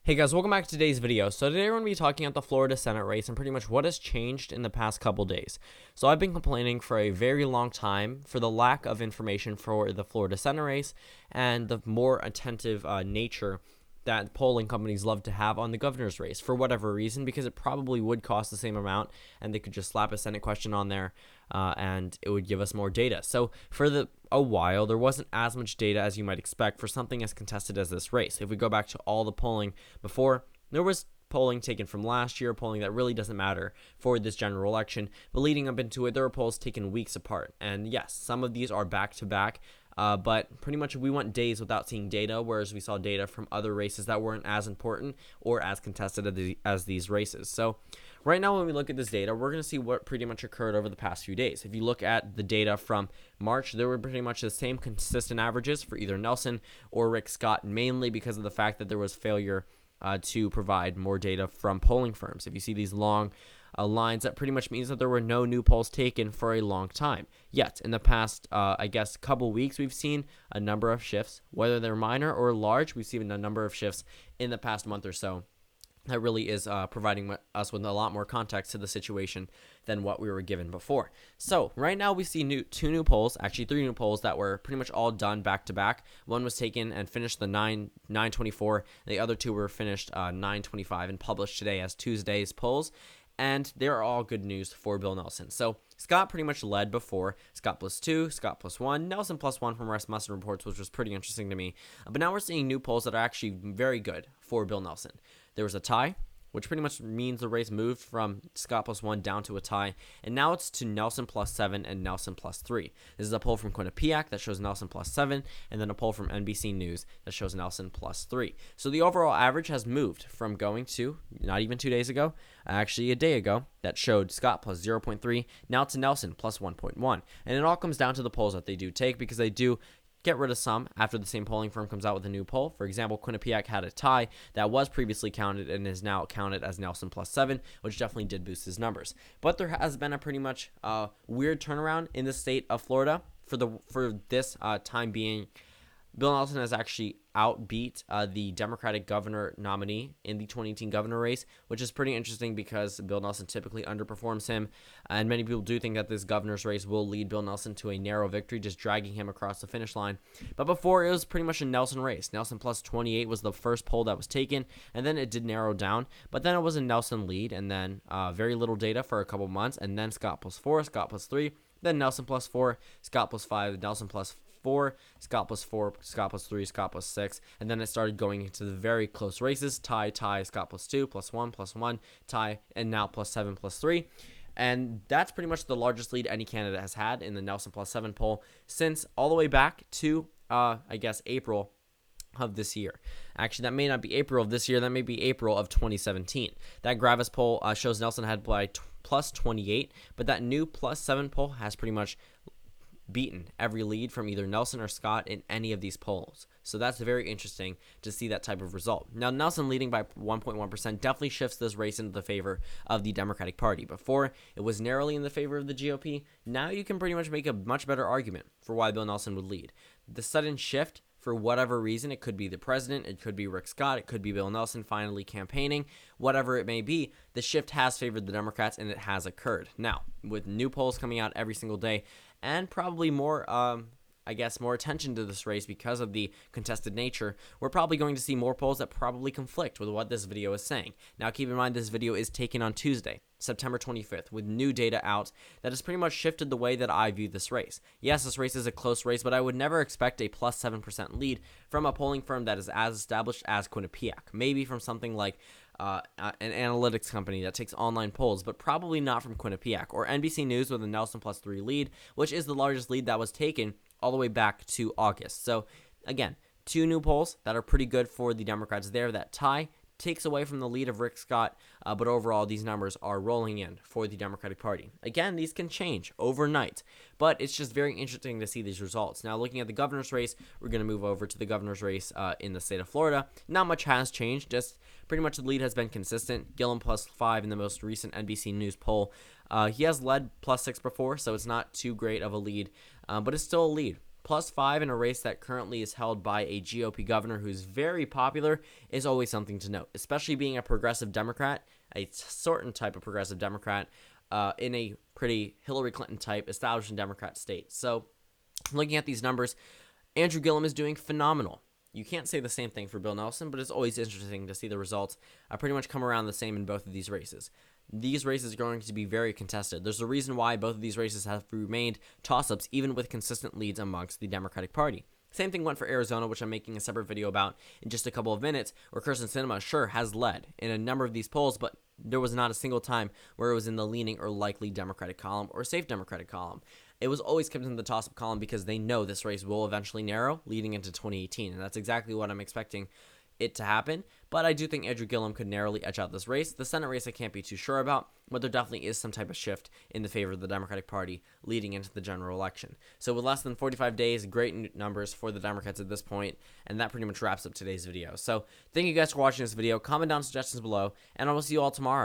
Hey guys, welcome back to today's video. So today we're going to be talking about the Florida Senate race and pretty much what has changed in the past couple days. So I've been complaining for a very long time for the lack of information for the Florida Senate race and the more attentive nature that polling companies love to have on the governor's race for whatever reason, because it probably would cost the same amount and they could just slap a Senate question on there and it would give us more data. So for a while, there wasn't as much data as you might expect for something as contested as this race. If we go back to all the polling before, there was polling taken from last year, polling that really doesn't matter for this general election, but leading up into it, there were polls taken weeks apart. And yes, some of these are back-to-back, but pretty much we went days without seeing data, whereas we saw data from other races that weren't as important or as contested as these races. So right now, when we look at this data, we're going to see what pretty much occurred over the past few days. If you look at the data from March, there were pretty much the same consistent averages for either Nelson or Rick Scott, mainly because of the fact that there was failure to provide more data from polling firms. If you see these long lines, that pretty much means that there were no new polls taken for a long time. Yet, in the past, couple weeks, we've seen a number of shifts, whether they're minor or large. We've seen a number of shifts in the past month or so. That really is providing us with a lot more context to the situation than what we were given before. So right now we see three new polls that were pretty much all done back to back. One was taken and finished the 9/24. The other two were finished 9/25 and published today as Tuesday's polls. And they're all good news for Bill Nelson. So Scott pretty much led before. Scott +2, Scott +1, Nelson +1 from Rasmussen reports, which was pretty interesting to me. But now we're seeing new polls that are actually very good for Bill Nelson. There was a tie, which pretty much means the race moved from Scott +1 down to a tie, and now it's to Nelson +7 and Nelson +3. This is a poll from Quinnipiac that shows Nelson +7, and then a poll from NBC News that shows Nelson +3. So the overall average has moved from going to, not even 2 days ago, actually a day ago, that showed Scott +0.3, now to Nelson +1.1. And it all comes down to the polls that they do take, because they do get rid of some after the same polling firm comes out with a new poll. For example, Quinnipiac had a tie that was previously counted and is now counted as Nelson +7, which definitely did boost his numbers. But there has been a pretty much weird turnaround in the state of Florida for this time being. Bill Nelson has actually outbeat the Democratic governor nominee in the 2018 governor race, which is pretty interesting because Bill Nelson typically underperforms him, and many people do think that this governor's race will lead Bill Nelson to a narrow victory, just dragging him across the finish line. But before, it was pretty much a Nelson race. Nelson +28 was the first poll that was taken, and then it did narrow down, but then it was a Nelson lead, and then very little data for a couple months, and then Scott +4, Scott +3, then Nelson +4, Scott +5, Nelson +4, Scott +4, Scott +3, Scott +6, and then it started going into the very close races: tie, Scott +2, +1, tie, and now +7, +3. And that's pretty much the largest lead any candidate has had in the Nelson +7 poll since all the way back to, April of this year. Actually, that may not be April of this year. That may be April of 2017. That Gravis poll shows Nelson had by +28, but that new +7 poll has pretty much beaten every lead from either Nelson or Scott in any of these polls. So that's very interesting to see that type of result. Now, Nelson leading by 1.1% definitely shifts this race into the favor of the Democratic Party. Before, it was narrowly in the favor of the GOP. Now you can pretty much make a much better argument for why Bill Nelson would lead. The sudden shift, for whatever reason, it could be the president, it could be Rick Scott, it could be Bill Nelson finally campaigning, whatever it may be, the shift has favored the Democrats, and it has occurred. Now, with new polls coming out every single day, and probably more more attention to this race because of the contested nature, we're probably going to see more polls that probably conflict with what this video is saying. Now, keep in mind, this video is taken on Tuesday, September 25th, with new data out that has pretty much shifted the way that I view this race. Yes, this race is a close race, but I would never expect a +7% lead from a polling firm that is as established as Quinnipiac. Maybe from something like an analytics company that takes online polls, but probably not from Quinnipiac, or NBC News with a Nelson +3 lead, which is the largest lead that was taken all the way back to August. So again, two new polls that are pretty good for the Democrats there. That tie takes away from the lead of Rick Scott, but overall these numbers are rolling in for the Democratic Party. Again, these can change overnight, but it's just very interesting to see these results. Now, looking at the governor's race, we're going to move over to the governor's race in the state of Florida. Not much has changed, just pretty much the lead has been consistent. Gillum +5 in the most recent NBC News poll. He has led +6 before, so it's not too great of a lead, but it's still a lead. +5 in a race that currently is held by a GOP governor who's very popular is always something to note, especially being a progressive Democrat, a certain type of progressive Democrat in a pretty Hillary Clinton type establishing Democrat state. So looking at these numbers, Andrew Gillum is doing phenomenal. You can't say the same thing for Bill Nelson, but it's always interesting to see the results pretty much come around the same in both of these races. These races are going to be very contested. There's a reason why both of these races have remained toss-ups, even with consistent leads amongst the Democratic Party. Same thing went for Arizona, which I'm making a separate video about in just a couple of minutes, where Kirsten Sinema, sure, has led in a number of these polls, but there was not a single time where it was in the leaning or likely Democratic column or safe Democratic column. It was always kept in the toss-up column because they know this race will eventually narrow leading into 2018, and that's exactly what I'm expecting it to happen. But I do think Andrew Gillum could narrowly edge out this race. The Senate race I can't be too sure about, but there definitely is some type of shift in the favor of the Democratic Party leading into the general election. So with less than 45 days, great numbers for the Democrats at this point, and that pretty much wraps up today's video. So thank you guys for watching this video. Comment down suggestions below, and I will see you all tomorrow.